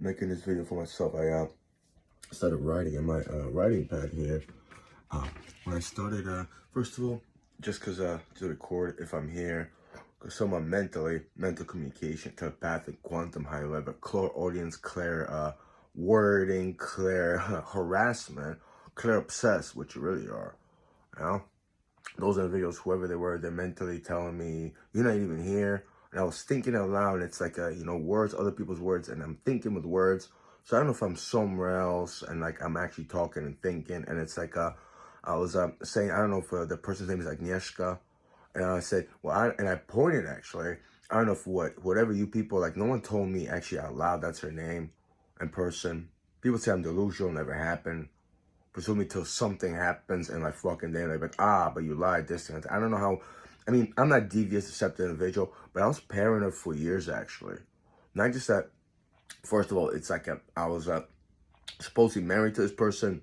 making this video for myself. I started writing in my writing pad here. When I started, first of all, just because to record if I'm here, because someone mental communication, telepathic, quantum, higher level, clear audience, clear wording, clear harassment, clear obsessed, which you really are. You know, those individuals, whoever they were, they're mentally telling me you're not even here. And I was thinking out loud. And it's like words, other people's words, and I'm thinking with words. So I don't know if I'm somewhere else and like I'm actually talking and thinking. And it's like I was saying, I don't know if the person's name is Agnieszka. And I said, well, I pointed actually. I don't know if whatever you people, like no one told me actually out loud that's her name in person. People say I'm delusional, never happened. Presumably till something happens and like fucking then they're like, but you lied, this and that. I don't know how. I mean, I'm not devious, deceptive individual, but I was paranoid for years actually. Not just that. First of all, it's like I was supposedly married to this person.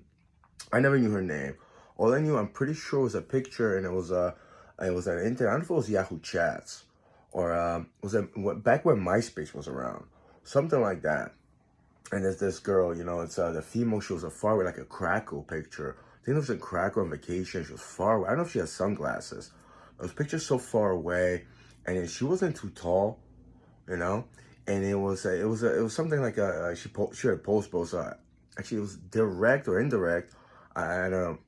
I never knew her name. All I knew, I'm pretty sure, was a picture, and it was an internet. I don't know if it was Yahoo Chats or was it back when MySpace was around, something like that. And there's this girl, it's the female. She was a far away, like a Krakow picture. I think it was in Krakow on vacation. She was far away. I don't know if she had sunglasses. Those pictures so far away, and then she wasn't too tall, And it was something like she had a post both. Actually, it was direct or indirect. I don't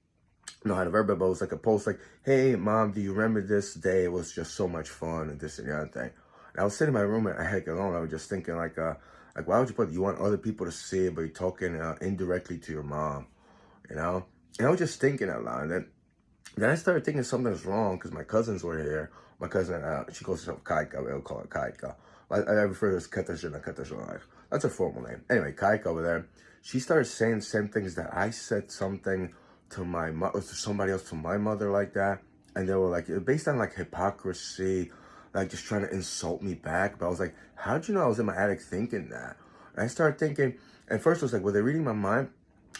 know how to verb it, but it was like a post like, "Hey, mom, do you remember this day? It was just so much fun and this and the other thing." And I was sitting in my room and I had alone. I was just thinking like, why would you put? You want other people to see it, but you're talking indirectly to your mom, you know? And I was just thinking out loud. And then I started thinking something's wrong because my cousins were here. My cousin, she calls herself Kaika. We'll call her Kaika. I refer to her as Katarzyna. That's her formal name. Anyway, Kaika over there, she started saying the same things that I said something to my mother, to somebody else, to my mother like that. And they were like, based on like hypocrisy, like just trying to insult me back. But I was like, how'd you know I was in my attic thinking that? And I started thinking, and first I was like, were they reading my mind?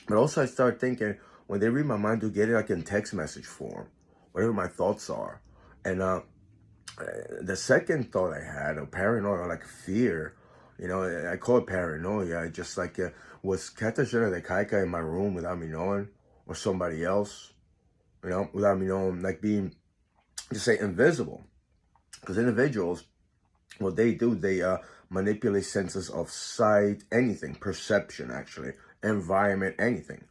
But also I started thinking, when they read my mind, do get it like in text message form, whatever my thoughts are. And the second thought I had, a paranoia, like fear, I call it paranoia. I just like, was Katarzyna the Kaika in my room without me knowing, or somebody else, without me knowing, like being, just say invisible. Because individuals, what they do, they manipulate senses of sight, anything, perception, actually, environment, anything.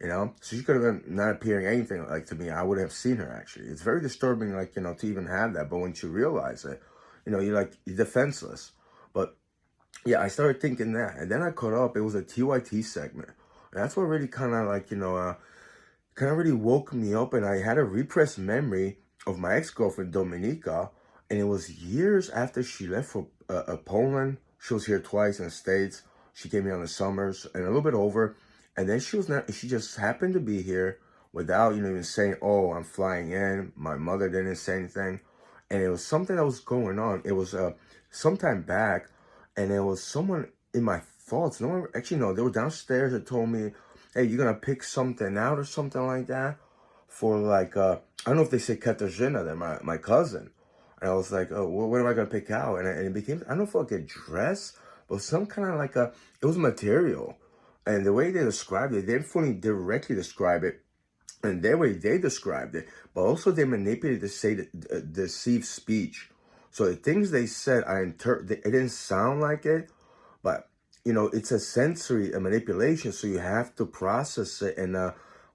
So she could have been not appearing anything like to me. I would have seen her actually. It's very disturbing, like, to even have that. But once you realize it, you're defenseless. But yeah, I started thinking that. And then I caught up. It was a TYT segment. And that's what really kind of like, kind of really woke me up. And I had a repressed memory of my ex-girlfriend, Dominika. And it was years after she left for Poland. She was here twice in the States. She came here in the summers and a little bit over. And then she just happened to be here without, even saying, oh, I'm flying in. My mother didn't say anything. And it was something that was going on. It was sometime back, and it was someone in my thoughts. No one, actually, no, they were downstairs that told me, hey, you're going to pick something out or something like that for like, I don't know if they say Katarzyna, they're my cousin. And I was like, oh, what am I going to pick out? And it became, I don't know if like a dress, but some kind of like it was material. And the way they described it, they didn't fully directly describe it, and their way they described it, but also they manipulated to say deceived speech. So the things they said, it didn't sound like it, but it's a sensory manipulation. So you have to process it, and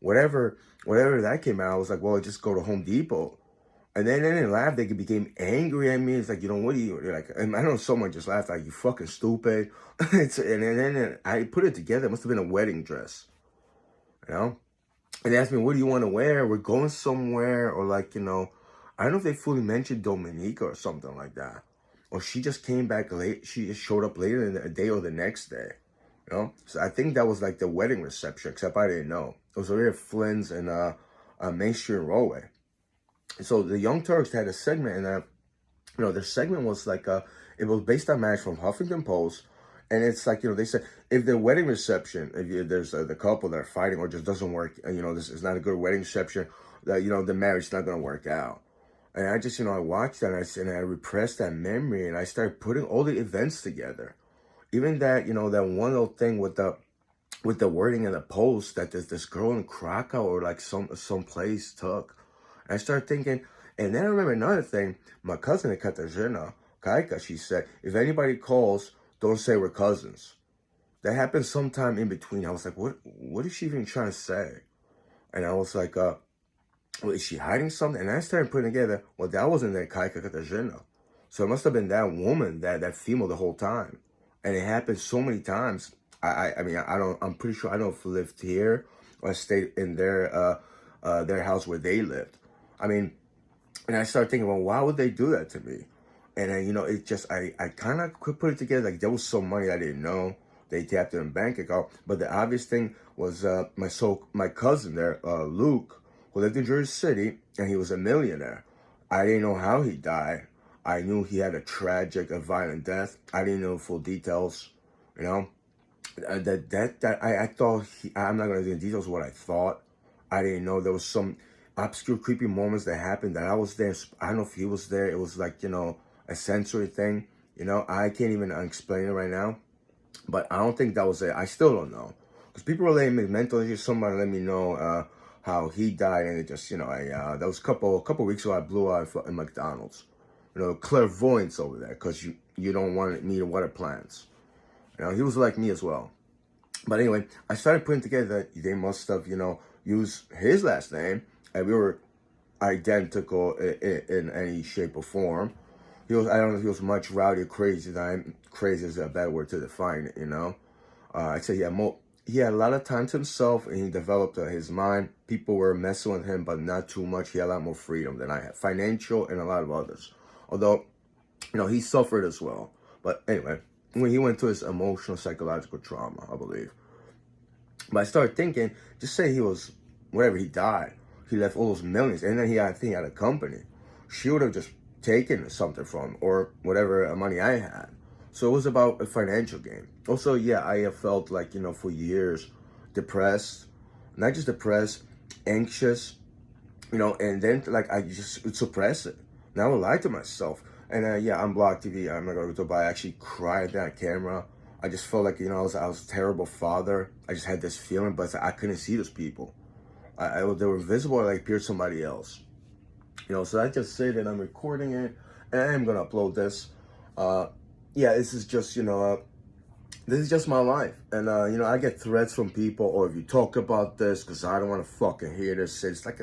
whatever that came out, I was like, well, just go to Home Depot. And then they laughed. They became angry at me. It's like, what are you? They're like, and I know someone just laughed like, you fucking stupid. And then I put it together. It must have been a wedding dress, And they asked me, what do you want to wear? We're going somewhere. Or like, I don't know if they fully mentioned Dominika or something like that. Or she just came back late. She just showed up later in the day or the next day, So I think that was like the wedding reception, except I didn't know. It was over at Flynn's and Main Street Railway. So the Young Turks had a segment, and their segment was like it was based on match from Huffington Post, and it's like they said if the wedding reception, if there's the couple that are fighting or just doesn't work, this is not a good wedding reception, that the marriage is not gonna work out. And I just I watched that and I repressed that memory, and I started putting all the events together. even that, that one little thing with the wording in the post that this girl in Krakow or like some place took. And I started thinking, and then I remember another thing. My cousin Katarzyna Kaika, she said, if anybody calls, don't say we're cousins. That happened sometime in between. I was like, what is she even trying to say? And I was like, well, is she hiding something? And I started putting together, well, that wasn't that Kaika Katarzyna. So it must have been that woman, that female the whole time. And it happened so many times. I mean, I'm pretty sure I don't know if lived here or stayed in their house where they lived. I mean, and I started thinking, well, why would they do that to me? And then, it just, I kind of could put it together. Like, there was some money I didn't know. They tapped in a bank account. But the obvious thing was my cousin there, Luke, who lived in Jersey City, and he was a millionaire. I didn't know how he died. I knew he had a tragic, a violent death. I didn't know full details, I thought I'm not gonna do the details of what I thought. I didn't know there was some obscure, creepy moments that happened that I was there. I don't know if he was there. It was like a sensory thing. I can't even explain it right now, but I don't think that was it. I still don't know because people were letting me mental issues. Somebody let me know how he died, and it just that was a couple weeks ago. I blew out in McDonald's. Clairvoyance over there because you don't want me to water plants. He was like me as well. But anyway, I started putting together that they must have, used his last name, and we were identical in any shape or form. I don't know if he was much rowdy or crazy. Crazy is a bad word to define it, I'd say he had a lot of time to himself, and he developed his mind. People were messing with him, but not too much. He had a lot more freedom than I had, financial and a lot of others. Although, he suffered as well. But anyway, when he went to his emotional, psychological trauma, I believe. But I started thinking, just say he was, whatever, he died. He left all those millions. And then I think he had a company. She would have just taken something from him or whatever money I had. So it was about a financial gain. Also, yeah, I have felt like, for years, depressed. Not just depressed, anxious, and then like I just would suppress it. Now I would lie to myself. And yeah, I'm Block TV. I'm not going to but I actually cried at that camera. I just felt like, I was a terrible father. I just had this feeling, but I couldn't see those people. They were invisible, or I appeared somebody else. So I just say that I'm recording it, and I am going to upload this. Yeah, this is just, this is just my life. And, I get threats from people, or if you talk about this, because I don't want to fucking hear this. It's like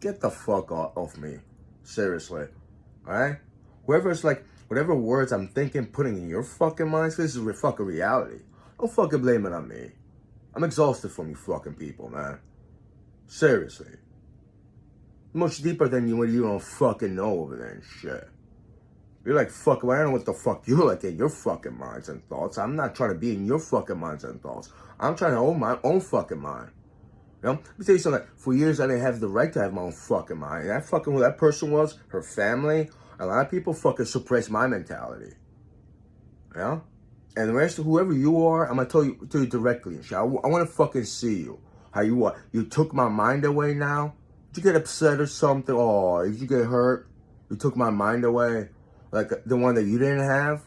get the fuck off me. Seriously. All right? Whoever's like, whatever words I'm thinking, putting in your fucking minds, this is fucking reality. Don't fucking blame it on me. I'm exhausted from you fucking people, man. Seriously. Much deeper than you when you don't fucking know over there and shit. You're like, fuck, well, I don't know what the fuck you're like in your fucking minds and thoughts. I'm not trying to be in your fucking minds and thoughts. I'm trying to own my own fucking mind. Let me tell you something. For years, I didn't have the right to have my own fucking mind. And who that person was, her family, a lot of people fucking suppress my mentality. And the rest of whoever you are, I'm going to tell you directly. I want to fucking see you. How you are. You took my mind away now? Did you get upset or something? Oh, did you get hurt? You took my mind away? Like the one that you didn't have?